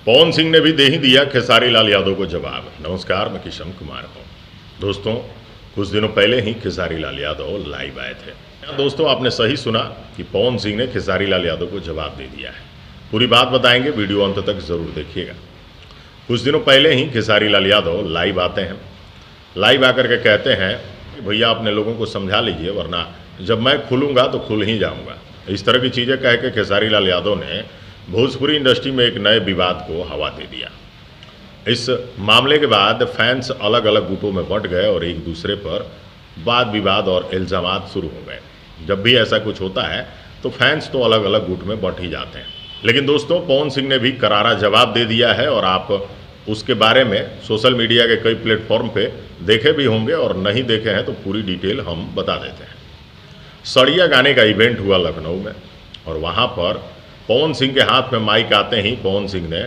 पवन सिंह ने भी दे ही दिया खेसारी लाल यादव को जवाब। नमस्कार, मैं किशन कुमार हूँ। दोस्तों, कुछ दिनों पहले ही खेसारी लाल यादव लाइव आए थे। दोस्तों, आपने सही सुना कि पवन सिंह ने खेसारी लाल यादव को जवाब दे दिया है। पूरी बात बताएंगे, वीडियो अंत तक जरूर देखिएगा। कुछ दिनों पहले ही खेसारी लाल यादव लाइव आते हैं। लाइव आकर के कहते हैं कि भैया अपने लोगों को समझा लीजिए, वरना जब मैं खुलूँगा तो खुल ही जाऊँगा। इस तरह की चीज़ें कह के खेसारी लाल यादव ने भोजपुरी इंडस्ट्री में एक नए विवाद को हवा दे दिया। इस मामले के बाद फैंस अलग अलग गुटों में बंट गए और एक दूसरे पर वाद विवाद और इल्ज़ामात शुरू हो गए। जब भी ऐसा कुछ होता है तो फैंस तो अलग अलग गुट में बंट ही जाते हैं। लेकिन दोस्तों, पवन सिंह ने भी करारा जवाब दे दिया है और आप उसके बारे में सोशल मीडिया के कई प्लेटफॉर्म पे देखे भी होंगे, और नहीं देखे हैं तो पूरी डिटेल हम बता देते हैं। सड़िया गाने का इवेंट हुआ लखनऊ में, और वहाँ पर पवन सिंह के हाथ में माइक आते ही पवन सिंह ने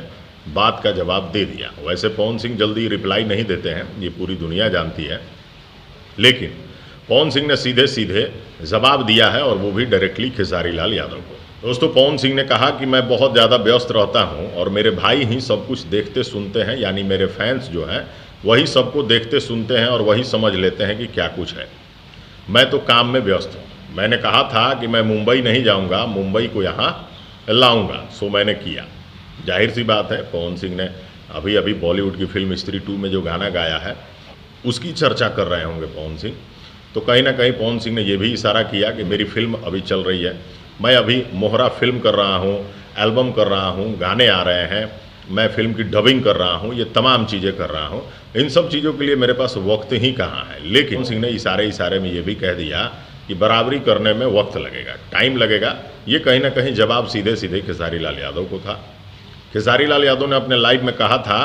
बात का जवाब दे दिया। वैसे पवन सिंह जल्दी रिप्लाई नहीं देते हैं, ये पूरी दुनिया जानती है, लेकिन पवन सिंह ने सीधे सीधे जवाब दिया है, और वो भी डायरेक्टली खेसारी लाल यादव को। दोस्तों, पवन सिंह ने कहा कि मैं बहुत ज़्यादा व्यस्त रहता हूँ और मेरे भाई ही सब कुछ देखते सुनते हैं, यानी मेरे फैंस जो हैं वही सबको देखते सुनते हैं और वही समझ लेते हैं कि क्या कुछ है। मैं तो काम में व्यस्त हूँ। मैंने कहा था कि मैं मुंबई नहीं जाऊँगा, मुंबई को यहाँ लाऊंगा, सो मैंने किया। जाहिर सी बात है, पवन सिंह ने अभी अभी बॉलीवुड की फिल्म स्त्री 2 में जो गाना गाया है उसकी चर्चा कर रहे होंगे पवन सिंह। तो कहीं ना कहीं पवन सिंह ने यह भी इशारा किया कि मेरी फिल्म अभी चल रही है, मैं अभी मोहरा फिल्म कर रहा हूँ, एल्बम कर रहा हूँ, गाने आ रहे हैं, मैं फिल्म की डबिंग कर रहा हूँ, ये तमाम चीज़ें कर रहा हूँ। इन सब चीज़ों के लिए मेरे पास वक्त ही कहाँ है। लेकिन सिंह ने इशारे में ये भी कह दिया कि बराबरी करने में वक्त लगेगा, टाइम लगेगा। ये कहीं ना कहीं जवाब सीधे सीधे खेसारी लाल यादव को था। खेसारी लाल यादव ने अपने लाइव में कहा था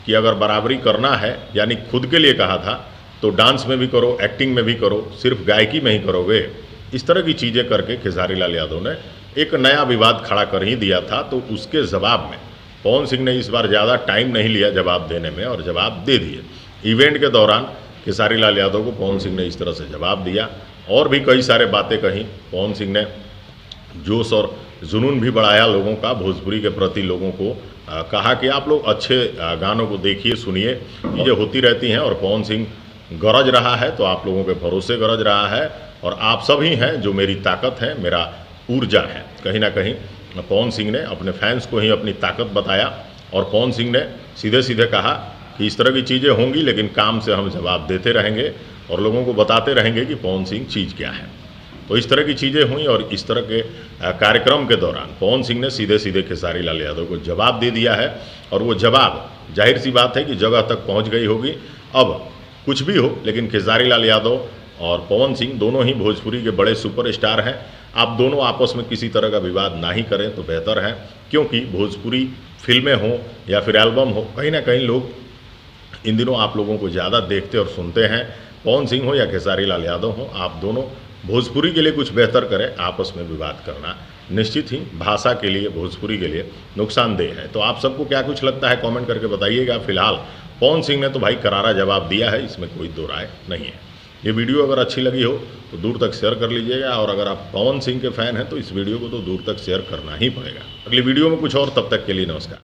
कि अगर बराबरी करना है, यानी खुद के लिए कहा था, तो डांस में भी करो, एक्टिंग में भी करो, सिर्फ गायकी में ही करोगे। इस तरह की चीज़ें करके खेसारी लाल यादव ने एक नया विवाद खड़ा कर ही दिया था। तो उसके जवाब में पवन सिंह ने इस बार ज़्यादा टाइम नहीं लिया जवाब देने में और जवाब दे दिए। इवेंट के दौरान खेसारी लाल यादव को पवन सिंह ने इस तरह से जवाब दिया, और भी कई सारे बातें कही। पवन सिंह ने जोश और जुनून भी बढ़ाया लोगों का, भोजपुरी के प्रति लोगों को कहा कि आप लोग अच्छे गानों को देखिए, सुनिए, चीज़ें होती रहती हैं। और पवन सिंह गरज रहा है तो आप लोगों के भरोसे गरज रहा है, और आप सब ही हैं जो मेरी ताकत है, मेरा ऊर्जा है। कहीं ना कहीं पवन सिंह ने अपने फैंस को ही अपनी ताकत बताया, और पवन सिंह ने सीधे सीधे कहा कि इस तरह की चीज़ें होंगी, लेकिन काम से हम जवाब देते रहेंगे और लोगों को बताते रहेंगे कि पवन सिंह चीज़ क्या है। तो इस तरह की चीज़ें हुई, और इस तरह के कार्यक्रम के दौरान पवन सिंह ने सीधे सीधे खेसारी लाल यादव को जवाब दे दिया है, और वो जवाब जाहिर सी बात है कि जगह तक पहुंच गई होगी। अब कुछ भी हो, लेकिन खेसारी लाल यादव और पवन सिंह दोनों ही भोजपुरी के बड़े सुपरस्टार हैं। आप दोनों आपस में किसी तरह का विवाद ना ही करें तो बेहतर है, क्योंकि भोजपुरी फिल्में हों या फिर एल्बम हो, कहीं ना कहीं लोग इन दिनों आप लोगों को ज़्यादा देखते और सुनते हैं। पवन सिंह हो या खेसारी लाल यादव हो, आप दोनों भोजपुरी के लिए कुछ बेहतर करें। आपस में विवाद करना निश्चित ही भाषा के लिए, भोजपुरी के लिए नुकसानदेह है। तो आप सबको क्या कुछ लगता है, कमेंट करके बताइएगा। फिलहाल पवन सिंह ने तो भाई करारा जवाब दिया है, इसमें कोई दो राय नहीं है। ये वीडियो अगर अच्छी लगी हो तो दूर तक शेयर कर लीजिएगा, और अगर आप पवन सिंह के फैन हैं तो इस वीडियो को तो दूर तक शेयर करना ही पड़ेगा। अगली वीडियो में कुछ और, तब तक के लिए नमस्कार।